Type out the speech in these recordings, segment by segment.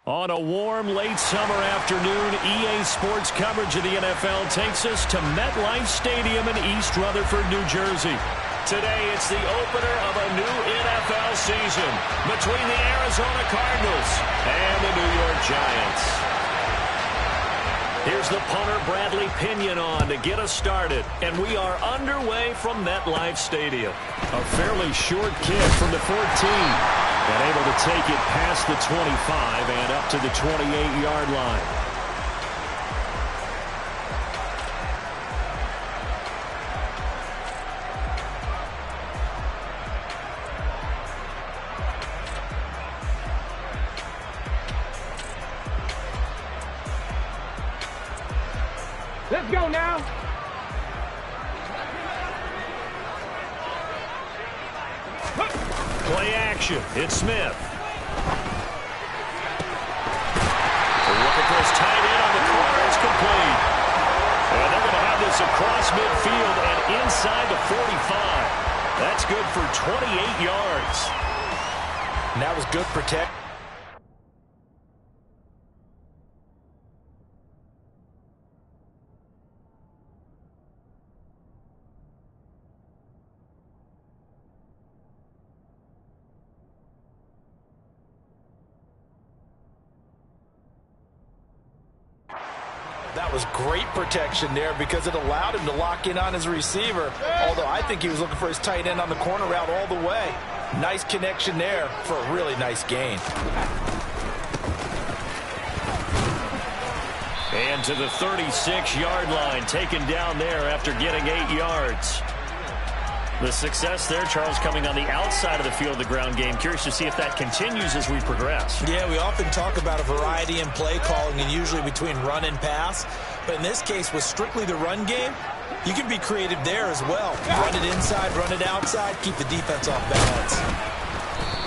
On a warm, late summer afternoon, EA Sports coverage of the NFL takes us to MetLife Stadium in East Rutherford, New Jersey. Today, it's the opener of a new NFL season between the Arizona Cardinals and the New York Giants. Here's the punter, Bradley Pinion, on to get us started, and we are underway from MetLife Stadium. A fairly short kick from the 14. And able to take it past the 25 and up to the 28-yard line. Let's go now. Play action. It's Smith. Looking for his tight end on the corner. It's complete. And they're going to have this across midfield and inside the 45. That's good for 28 yards. And that was good protect. That was great protection there because it allowed him to lock in on his receiver. Although I think he was looking for his tight end on the corner route all the way. Nice connection there for a really nice gain. And to the 36-yard line, taken down there after getting 8 yards. The success there, Charles, coming on the outside of the field of the ground game. Curious to see if that continues as we progress. Yeah, we often talk about a variety in play calling and usually between run and pass. But in this case, with strictly the run game, you can be creative there as well. Run it inside, run it outside, keep the defense off balance.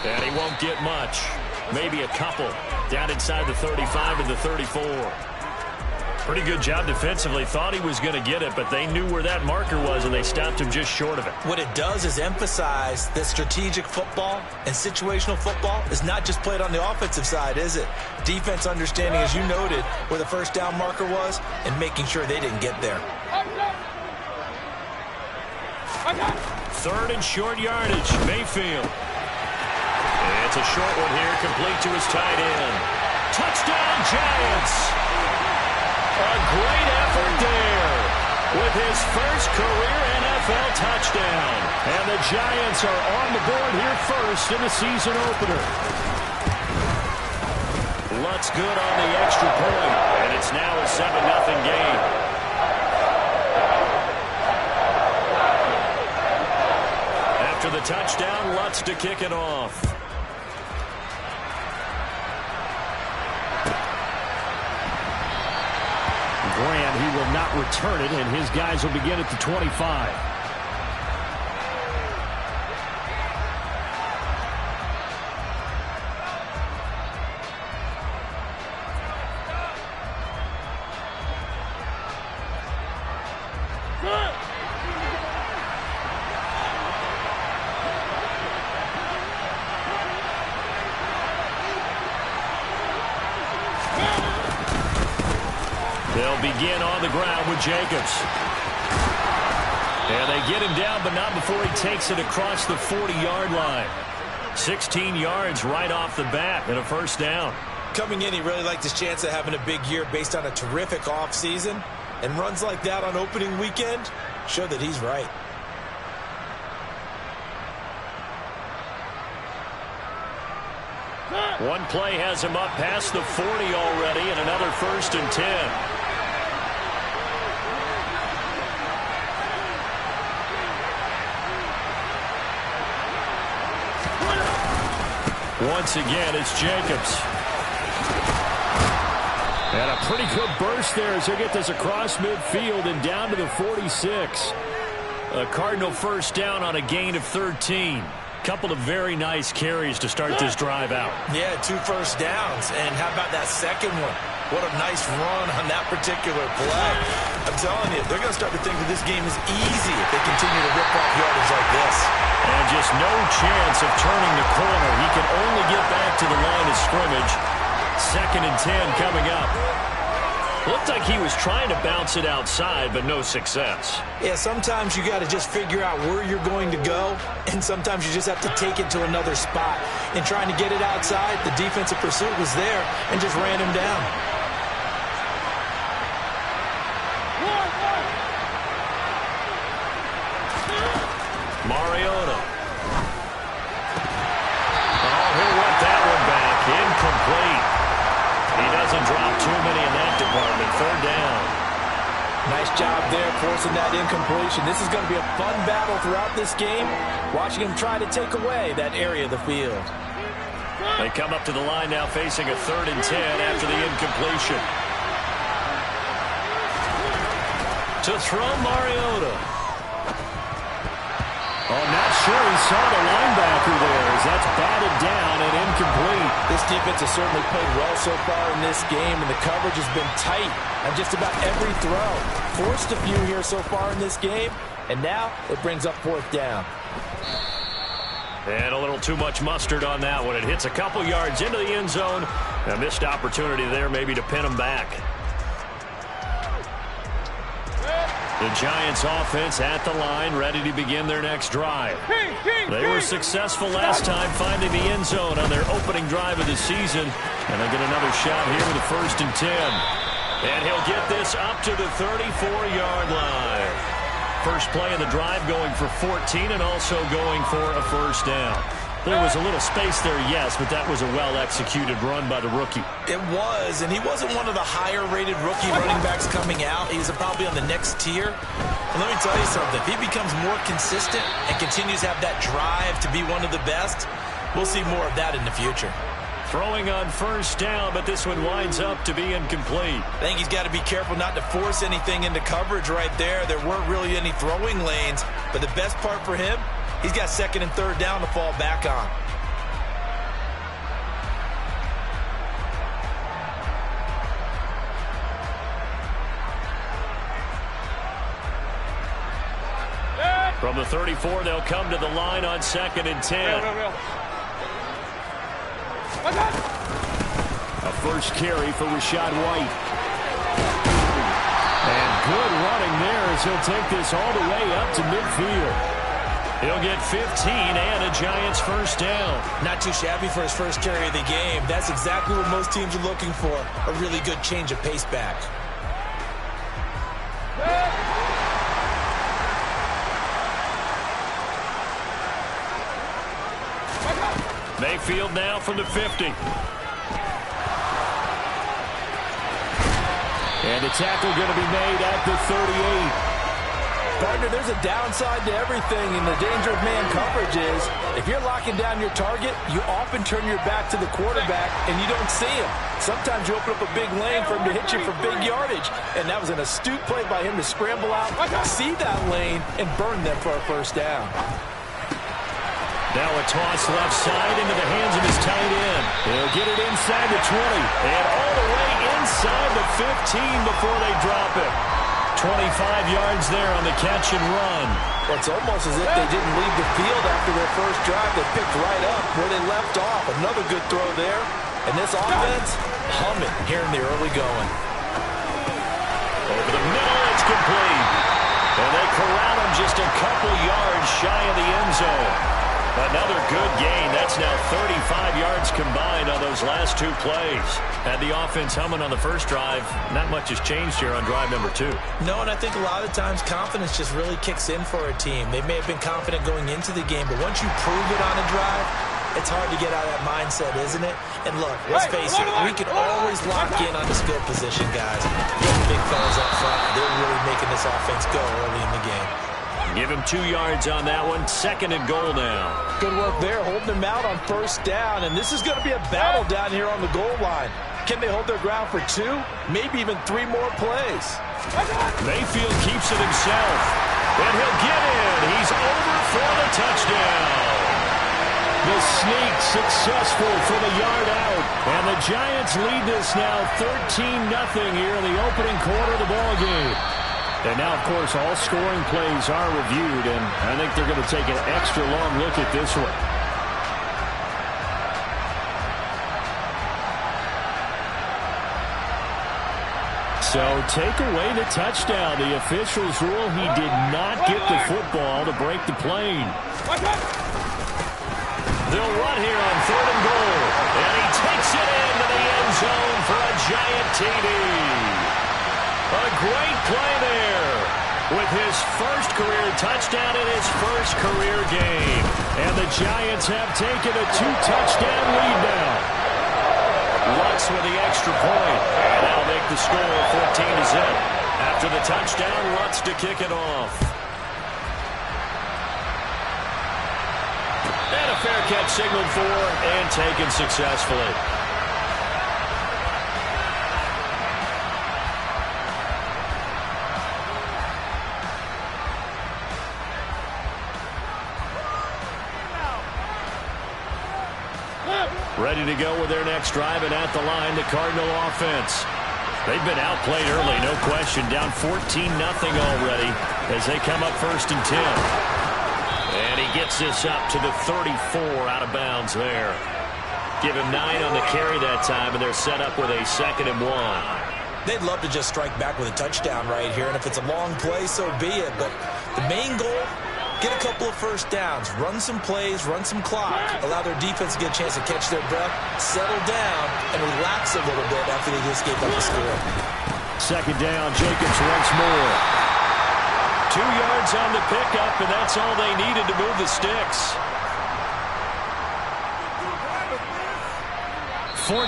And he won't get much. Maybe a couple. Down inside the 35 to the 34. Pretty good job defensively. Thought he was going to get it, but they knew where that marker was, and they stopped him just short of it. What it does is emphasize that strategic football and situational football is not just played on the offensive side, is it? Defense understanding, as you noted, where the first down marker was and making sure they didn't get there. Third and short yardage, Mayfield. It's a short one here, complete to his tight end. Touchdown, Giants! A great effort there with his first career NFL touchdown. And the Giants are on the board here first in the season opener. Lutz good on the extra point, and it's now a 7-0 game. After the touchdown, Lutz to kick it off. Grant, he will not return it, and his guys will begin at the 25. They'll begin on the ground with Jacobs. And they get him down, but not before he takes it across the 40-yard line. 16 yards right off the bat and a first down. Coming in, he really liked his chance of having a big year based on a terrific offseason. And runs like that on opening weekend show that he's right. One play has him up past the 40 already, and another 1st and 10. Once again, it's Jacobs. And a pretty good burst there as they get this across midfield and down to the 46. A Cardinal first down on a gain of 13. Couple of very nice carries to start this drive out. Yeah, 2 first downs. And how about that second one? What a nice run on that particular play. I'm telling you, they're going to start to think that this game is easy if they continue to rip off yardage like this. And just no chance of turning the corner. He can only get back to the line of scrimmage. 2nd and 10 coming up. Looked like he was trying to bounce it outside, but no success. Yeah, sometimes you got to just figure out where you're going to go, and sometimes you just have to take it to another spot. In trying to get it outside, the defensive pursuit was there and just ran him down. Mariota. Oh, he'll want that one back. Incomplete. He doesn't drop too many in that department. 3rd down. Nice job there forcing that incompletion. This is going to be a fun battle throughout this game, watching him try to take away that area of the field. They come up to the line now facing a 3rd and 10 after the incompletion. To throw Mariota. Oh, not sure he saw the linebacker there as that's batted down and incomplete. This defense has certainly played well so far in this game, and the coverage has been tight on just about every throw. Forced a few here so far in this game, and now it brings up 4th down. And a little too much mustard on that one. It hits a couple yards into the end zone. A missed opportunity there maybe to pin him back. The Giants offense at the line, ready to begin their next drive. They were successful last time finding the end zone on their opening drive of the season. And they get another shot here with a 1st and 10. And he'll get this up to the 34-yard line. First play of the drive going for 14 and also going for a 1st down. There was a little space there, yes, but that was a well-executed run by the rookie. It was, and he wasn't one of the higher-rated rookie running backs coming out. He's probably on the next tier. And let me tell you something. If he becomes more consistent and continues to have that drive to be one of the best, we'll see more of that in the future. Throwing on 1st down, but this one winds up to be incomplete. I think he's got to be careful not to force anything into coverage right there. There weren't really any throwing lanes, but the best part for him, he's got 2nd and 3rd down to fall back on. From the 34, they'll come to the line on 2nd and 10. A first carry for Rachaad White. And good running there as he'll take this all the way up to midfield. He'll get 15 and a Giants 1st down. Not too shabby for his first carry of the game. That's exactly what most teams are looking for. A really good change of pace back. Mayfield now from the 50. And the tackle going to be made at the 38. Partner, there's a downside to everything, and the danger of man coverage is if you're locking down your target, you often turn your back to the quarterback and you don't see him. Sometimes you open up a big lane for him to hit you for big yardage, and that was an astute play by him to scramble out, see that lane, and burn them for a 1st down. Now a toss left side into the hands of his tight end. He'll get it inside the 20 and all the way inside the 15 before they drop it. 25 yards there on the catch and run. It's almost as if they didn't leave the field after their first drive. They picked right up where they left off. Another good throw there. And this offense, humming here in the early going. Over the middle, it's complete. And they corral him just a couple yards shy of the end zone. Another good gain. That's now 35 yards combined on those last 2 plays. Had the offense humming on the first drive. Not much has changed here on drive number 2. No, and I think a lot of times confidence just really kicks in for a team. They may have been confident going into the game, but once you prove it on a drive, it's hard to get out of that mindset, isn't it? And look, let's face it, we can always lock in on the skill position, guys. Those big fellas up front, they're really making this offense go early in the game. Give him 2 yards on that one. 2nd and goal now. Good work there, holding him out on 1st down. And this is going to be a battle down here on the goal line. Can they hold their ground for 2, maybe even 3 more plays? Mayfield keeps it himself. And he'll get in. He's over for the touchdown. The sneak successful for the yard out. And the Giants lead this now 13-0 here in the opening quarter of the ballgame. And now, of course, all scoring plays are reviewed, and I think they're going to take an extra long look at this one. So take away the touchdown. The officials rule he did not get the football to break the plane. They'll run here on 3rd and goal. And he takes it into the end zone for a giant TD. A great play there with his first career touchdown in his first career game. And the Giants have taken a 2-touchdown lead now. Lutz with the extra point. And that'll make the score 14-0. After the touchdown, Lutz to kick it off. And a fair catch signaled for and taken successfully. Ready to go with their next drive, and at the line, the Cardinal offense. They've been outplayed early, no question. Down 14-0 already as they come up 1st and 10. And he gets this up to the 34 out of bounds there. Give him 9 on the carry that time, and they're set up with a 2nd and 1. They'd love to just strike back with a touchdown right here, and if it's a long play, so be it. But the main goal, get a couple of first downs, run some plays, run some clock, allow their defense to get a chance to catch their breath, settle down, and relax a little bit after they just gave up the score. 2nd down, Jacobs once more. 2 yards on the pickup, and that's all they needed to move the sticks. 14-0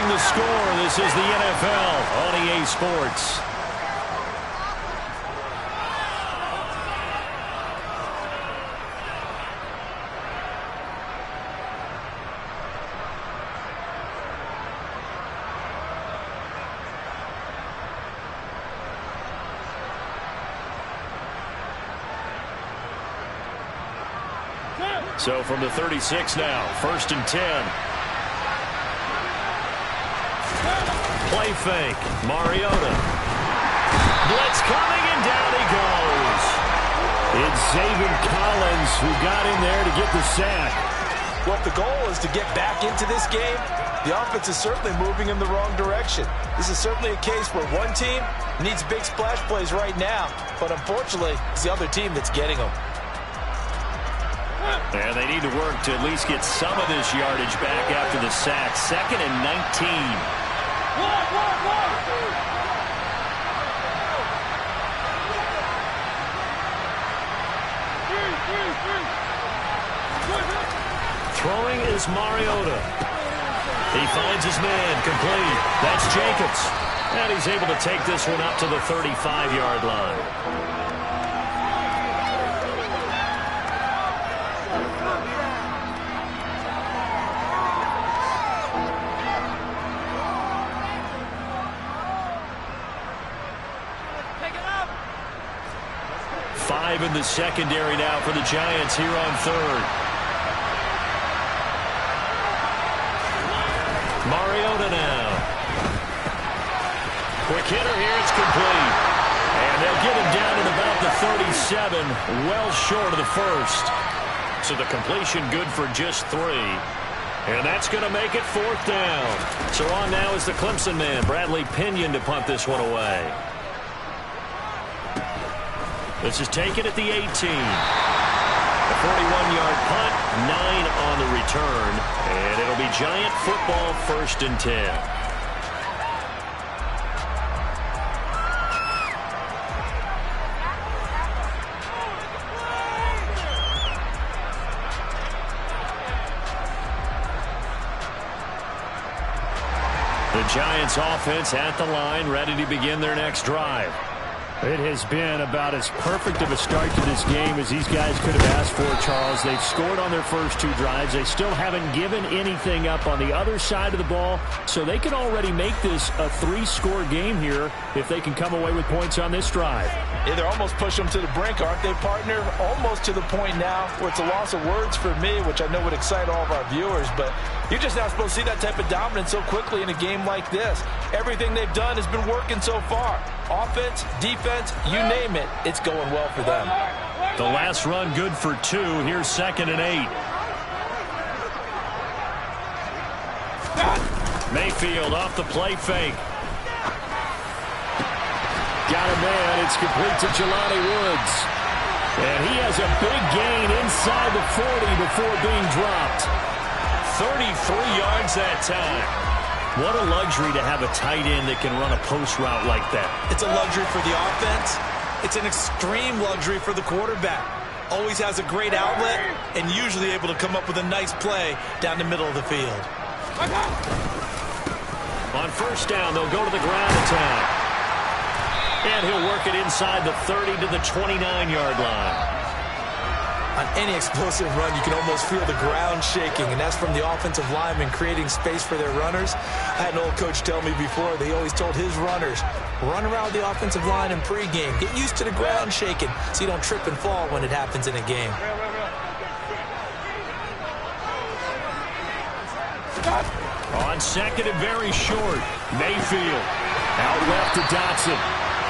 the score. This is the NFL on EA Sports. So from the 36 now, 1st and 10. Play fake. Mariota. Blitz coming, and down he goes. It's Zaven Collins who got in there to get the sack. Well, if the goal is to get back into this game, the offense is certainly moving in the wrong direction. This is certainly a case where one team needs big splash plays right now, but unfortunately, it's the other team that's getting them. And they need to work to at least get some of this yardage back after the sack. 2nd and 19. Throwing is Mariota. He finds his man, complete. That's Jacobs. And he's able to take this one up to the 35-yard line. In the secondary now for the Giants here on 3rd. Mariota now. Quick hitter here, it's complete. And they'll get him down at about the 37, well short of the 1st. So the completion good for just 3. And that's going to make it 4th down. So on now is the Clemson man, Bradley Pinion, to punt this one away. This is taken at the 18. A 41-yard punt, 9 on the return, and it'll be Giant football 1st and 10. The Giants offense at the line, ready to begin their next drive. It has been about as perfect of a start to this game as these guys could have asked for, Charles. They've scored on their first 2 drives. They still haven't given anything up on the other side of the ball, so they can already make this a 3-score game here if they can come away with points on this drive. Yeah, they're almost pushing them to the brink, aren't they, partner? Almost to the point now where it's a loss of words for me, which I know would excite all of our viewers, but you're just not supposed to see that type of dominance so quickly in a game like this. Everything they've done has been working so far. Offense, defense, you name it, it's going well for them. The last run good for 2. Here's 2nd and 8. Mayfield off the play fake. got a man. It's complete to Jelani Woods. And he has a big gain inside the 40 before being dropped. 33 yards that time. What a luxury to have a tight end that can run a post route like that. It's a luxury for the offense. It's an extreme luxury for the quarterback. Always has a great outlet and usually able to come up with a nice play down the middle of the field. On first down, they'll go to the ground attack. And he'll work it inside the 30 to the 29-yard line. On any explosive run, you can almost feel the ground shaking, and that's from the offensive linemen creating space for their runners. I had an old coach tell me before, they always told his runners, run around the offensive line in pregame. Get used to the ground shaking so you don't trip and fall when it happens in a game. On second and very short, Mayfield out left to Dotson.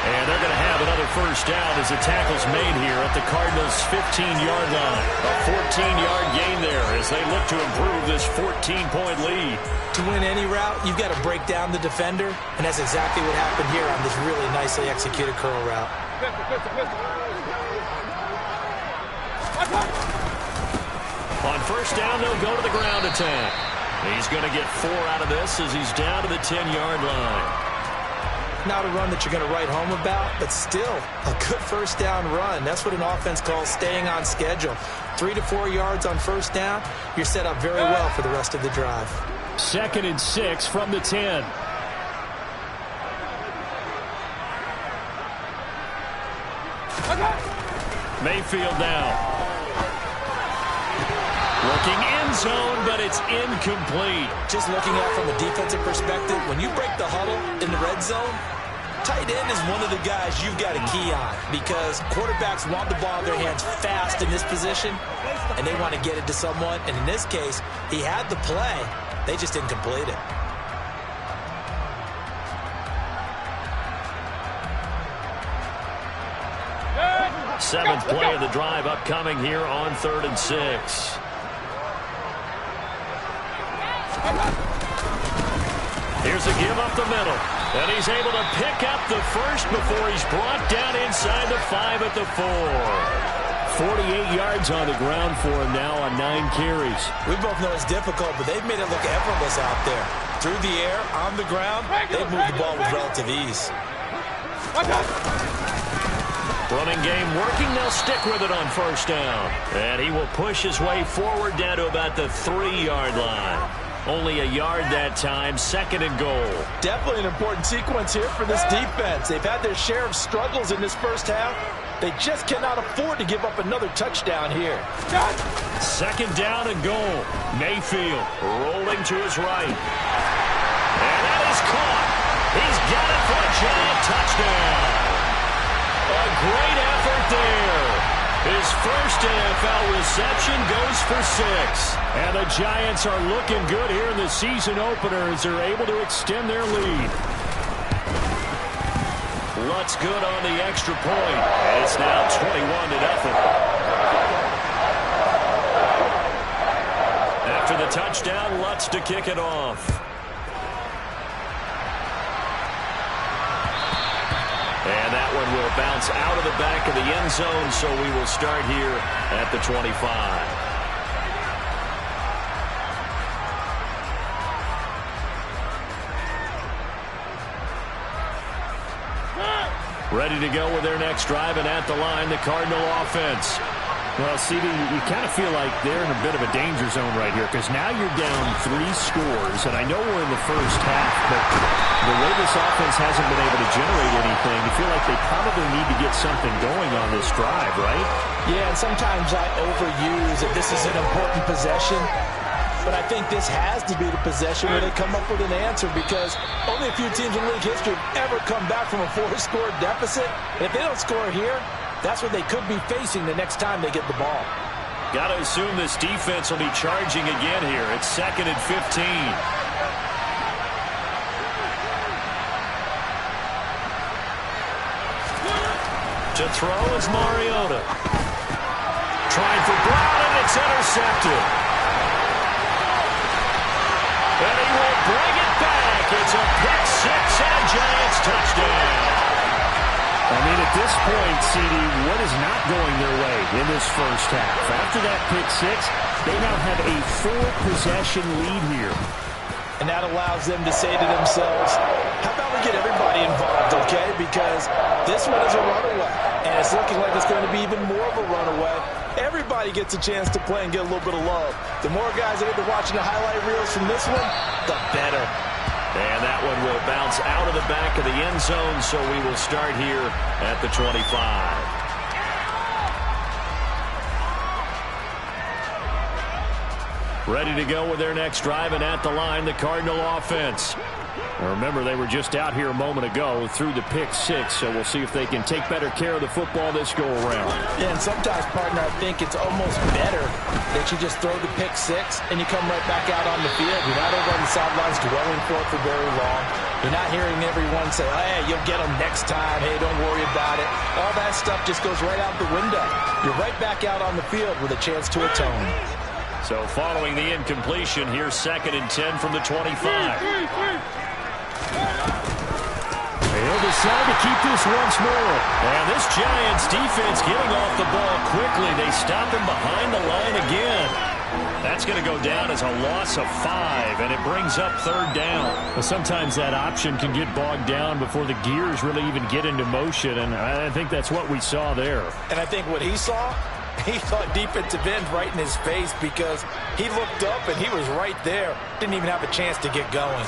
And they're going to have another first down as the tackle's made here at the Cardinals' 15-yard line. A 14-yard gain there as they look to improve this 14-point lead. To win any route, you've got to break down the defender, and that's exactly what happened here on this really nicely executed curl route. On first down, they'll go to the ground attack. He's going to get 4 out of this as he's down to the 10-yard line. Not a run that you're going to write home about, but still a good first down run. That's what an offense calls staying on schedule. 3 to 4 yards on first down, you're set up very well for the rest of the drive. 2nd and 6 from the 10. Mayfield now. Looking end zone, but it's incomplete. Just looking at it from a defensive perspective, when you break the huddle in the red zone, tight end is one of the guys you've got to key on because quarterbacks want the ball in their hands fast in this position, and they want to get it to someone. And in this case, he had the play. They just didn't complete it. Seventh play of the drive upcoming here on 3rd and 6. Here's a give up the middle. And he's able to pick up the first before he's brought down inside the 5 at the 4. 48 yards on the ground for him now on 9 carries. We both know it's difficult, but they've made it look effortless out there. Through the air, on the ground, they've moved the ball with relative ease. Running game working. They'll stick with it on first down. And he will push his way forward down to about the 3-yard line. Only a yard that time, 2nd and goal. Definitely an important sequence here for this defense. They've had their share of struggles in this first half. They just cannot afford to give up another touchdown here. 2nd down and goal. Mayfield rolling to his right. And that is caught. He's got it for a giant touchdown. A great effort there. His first NFL reception goes for 6. And the Giants are looking good here in the season opener as they're able to extend their lead. Lutz good on the extra point. And it's now 21-0. After the touchdown, Lutz to kick it off. And that one will bounce out of the back of the end zone, so we will start here at the 25. Ready to go with their next drive, and at the line, the Cardinal offense. Well, CD, you kind of feel like they're in a bit of a danger zone right here because now you're down 3 scores, and I know we're in the first half, but the way this offense hasn't been able to generate anything, you feel like they probably need to get something going on this drive, right? Yeah, and sometimes I overuse that this is an important possession, but I think this has to be the possession where they come up with an answer because only a few teams in league history have ever come back from a 4-score deficit. And if they don't score here, that's what they could be facing the next time they get the ball. Got to assume this defense will be charging again here. It's 2nd and 15. To throw is Mariota. Trying for Brown, and it's intercepted. And he will bring it back. It's a pick 6 and a Giants touchdown. I mean, at this point, CD, what is not going their way in this first half? After that pick six, they now have a full-possession lead here. And that allows them to say to themselves, how about we get everybody involved, okay? Because this one is a runaway, and it's looking like it's going to be even more of a runaway. Everybody gets a chance to play and get a little bit of love. The more guys that get to watching the highlight reels from this one, the better. And that one will bounce out of the back of the end zone, so we will start here at the 25. Ready to go with their next drive, and at the line, the Cardinal offense. Now remember, they were just out here a moment ago through the pick six, so we'll see if they can take better care of the football this go-around. Yeah, and sometimes, partner, I think it's almost better that you just throw the pick six and you come right back out on the field. You're not over on the sidelines dwelling for it for very long. You're not hearing everyone say, oh, hey, you'll get them next time. Hey, don't worry about it. All that stuff just goes right out the window. You're right back out on the field with a chance to atone. So following the incompletion, here's 2nd and 10 from the 25. They'll decide to keep this once more. And this Giants defense getting off the ball quickly. They stop him behind the line again. That's going to go down as a loss of 5, and it brings up 3rd down. Well, sometimes that option can get bogged down before the gears really even get into motion, and I think that's what we saw there. And I think what he saw, he thought defensive end right in his face because he looked up and he was right there. Didn't even have a chance to get going.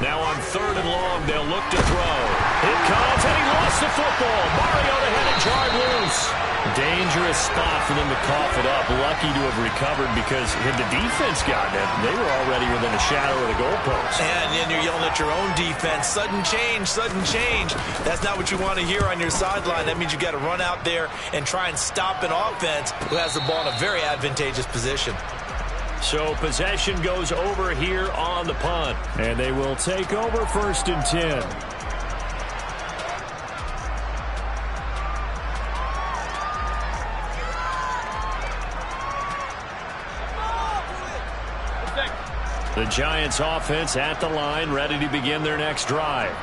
Now on 3rd and long, they'll look to throw. It comes, and he lost the football. Mariota had it jarred loose. Dangerous spot for them to cough it up. Lucky to have recovered because had the defense gotten it, they were already within a shadow of the goalpost. And then you're yelling at your own defense. Sudden change, sudden change. That's not what you want to hear on your sideline. That means you got to run out there and try and stop an offense who has the ball in a very advantageous position. So possession goes over here on the punt. And they will take over 1st and 10. The Giants offense at the line, ready to begin their next drive.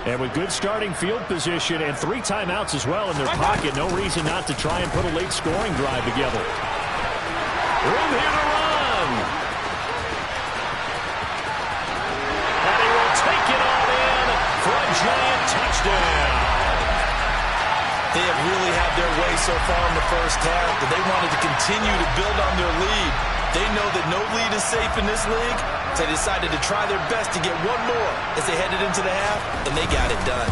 And with good starting field position and 3 timeouts as well in their pocket, no reason not to try and put a late scoring drive together. Room here to run. And he will take it all in for a Giant touchdown. They have really had their way so far in the first half, but they wanted to continue to build on their lead. They know that no lead is safe in this league, so they decided to try their best to get one more as they headed into the half, and they got it done.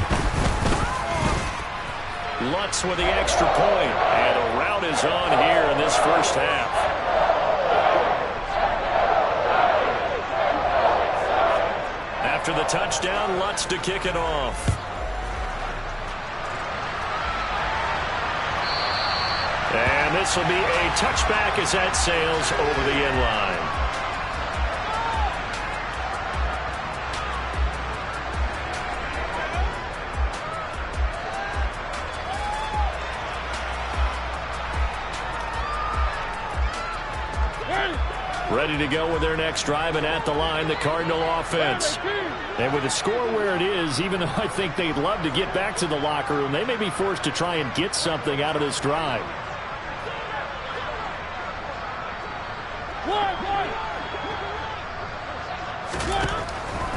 Lutz with the extra point, and a rout is on here in this first half. After the touchdown, Lutz to kick it off. And this will be a touchback as that sails over the end line. Ready to go with their next drive, and at the line, the Cardinal offense. And with the score where it is, even though I think they'd love to get back to the locker room, they may be forced to try and get something out of this drive.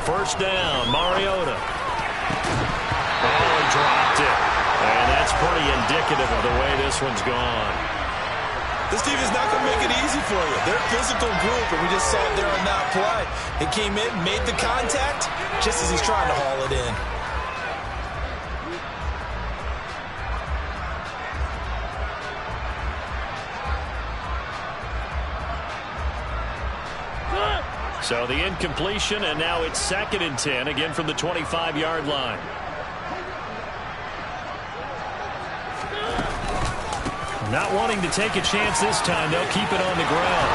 First down, Mariota. Oh, he dropped it. And that's pretty indicative of the way this one's gone. This team is not going to make it easy for you. They're a physical group, and we just saw it there on that play. He came in, made the contact, just as he's trying to haul it in. So the incompletion, and now it's 2nd and 10, again from the 25-yard line. Not wanting to take a chance this time, they'll keep it on the ground.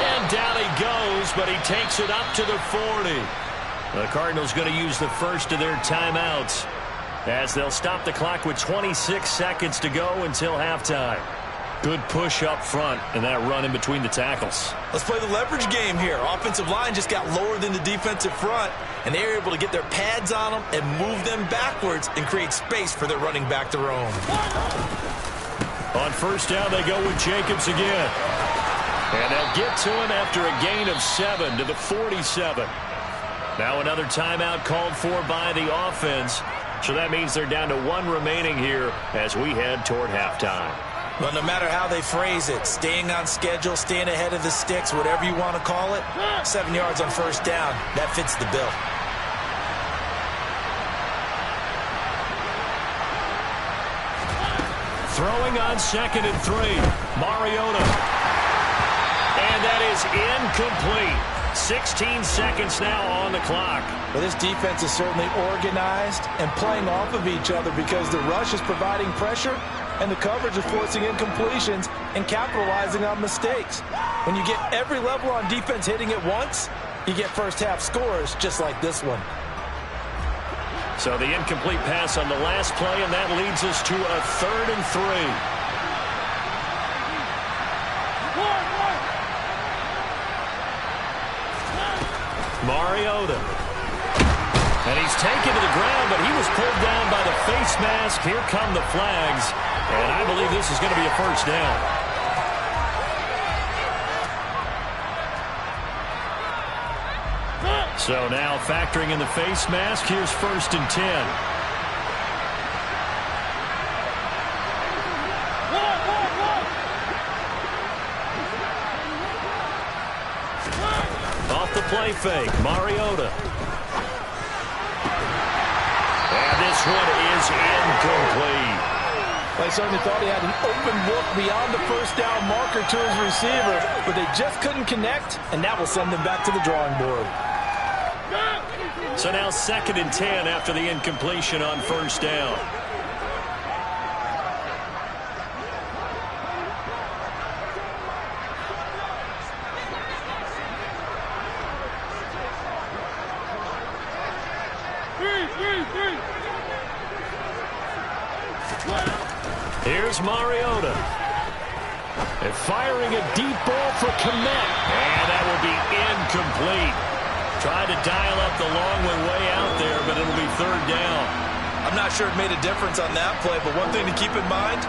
And down he goes, but he takes it up to the 40. The Cardinals going to use the first of their timeouts as they'll stop the clock with 26 seconds to go until halftime. Good push up front and that run in between the tackles. Let's play the leverage game here. Offensive line just got lower than the defensive front, and they were able to get their pads on them and move them backwards and create space for their running back to roam. On first down, they go with Jacobs again. And they'll get to him after a gain of 7 to the 47. Now another timeout called for by the offense. So that means they're down to 1 remaining here as we head toward halftime. Well, no matter how they phrase it, staying on schedule, staying ahead of the sticks, whatever you want to call it, 7 yards on first down, that fits the bill. Throwing on 2nd and 3, Mariota. And that is incomplete. 16 seconds now on the clock. Well, this defense is certainly organized and playing off of each other because the rush is providing pressure and the coverage is forcing incompletions and capitalizing on mistakes. When you get every level on defense hitting at once, you get first half scores just like this one. So the incomplete pass on the last play, and that leads us to a 3rd and 3. Mariota. And he's taken to the ground, but he was pulled down by the face mask. Here come the flags. And I believe this is going to be a first down. So now factoring in the face mask, here's 1st and 10. Off the play fake, Mariota. And this one is incomplete. They certainly thought he had an open look beyond the first down marker to his receiver, but they just couldn't connect, and that will send them back to the drawing board. So now 2nd and 10 after the incompletion on first down. Here's Mariota. And firing a deep ball for Kmet. And that will be incomplete. Tried to dial up the long way out there, but it'll be 3rd down. I'm not sure it made a difference on that play, but one thing to keep in mind,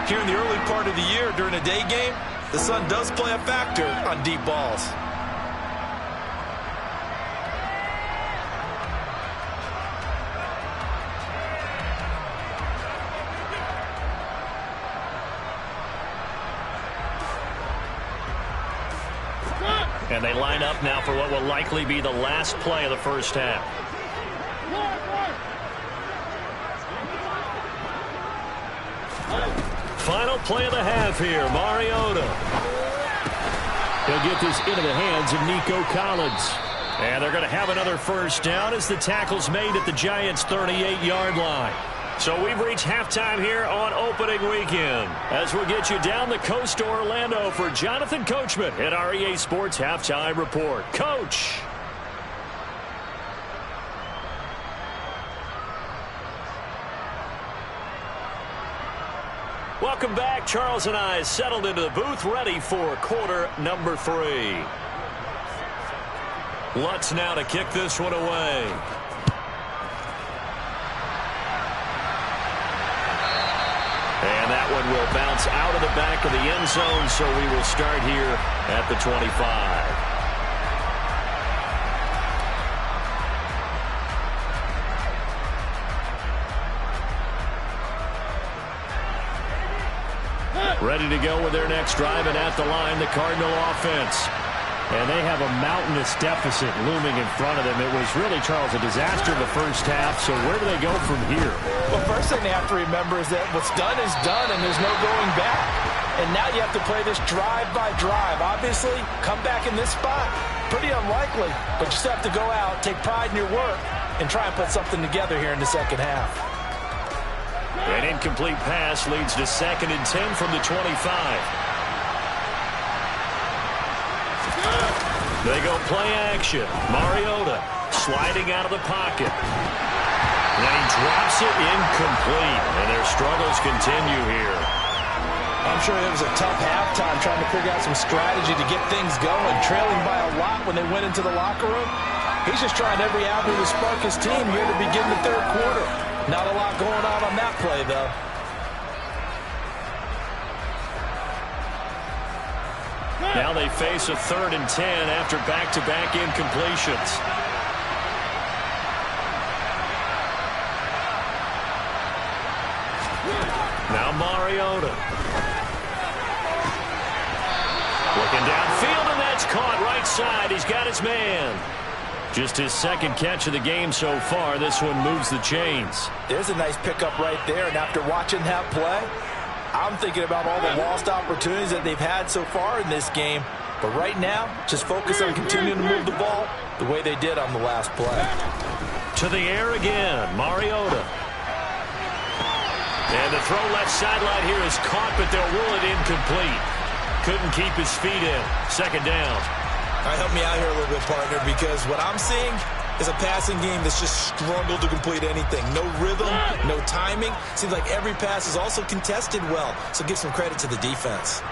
here in the early part of the year during a day game, the sun does play a factor on deep balls. And they line up now for what will likely be the last play of the first half. Final play of the half here, Mariota. He'll get this into the hands of Nico Collins. And they're going to have another first down as the tackle's made at the Giants' 38-yard line. So we've reached halftime here on opening weekend. As we'll get you down the coast to Orlando for Jonathan Coachman at our EA Sports Halftime Report. Coach. Welcome back. Charles and I settled into the booth, ready for quarter number 3. Lutz now to kick this one away. And that one will bounce out of the back of the end zone, so we will start here at the 25. Ready to go with their next drive, and at the line, the Cardinal offense. And they have a mountainous deficit looming in front of them. It was really, Charles, a disaster in the first half. So where do they go from here? Well, first thing they have to remember is that what's done is done, and there's no going back. And now you have to play this drive by drive. Obviously, come back in this spot, pretty unlikely. But you still have to go out, take pride in your work, and try and put something together here in the second half. An incomplete pass leads to 2nd and 10 from the 25. They go play action. Mariota sliding out of the pocket. And he drops it incomplete. And their struggles continue here. I'm sure it was a tough halftime trying to figure out some strategy to get things going, trailing by a lot when they went into the locker room. He's just trying every avenue to spark his team here to begin the third quarter. Not a lot going on that play, though. Now they face a 3rd and 10 after back-to-back incompletions. Now Mariota. Looking downfield, and that's caught right side. He's got his man. Just his 2nd catch of the game so far. This one moves the chains. There's a nice pickup right there, and after watching that play, I'm thinking about all the lost opportunities that they've had so far in this game. But right now, just focus on continuing to move the ball the way they did on the last play. To the air again, Mariota. And the throw left sideline here is caught, but they'll rule it incomplete. Couldn't keep his feet in. 2nd down. All right, help me out here a little bit, partner, because what I'm seeing is a passing game that's just struggled to complete anything. No rhythm, no timing. Seems like every pass is also contested well, so give some credit to the defense.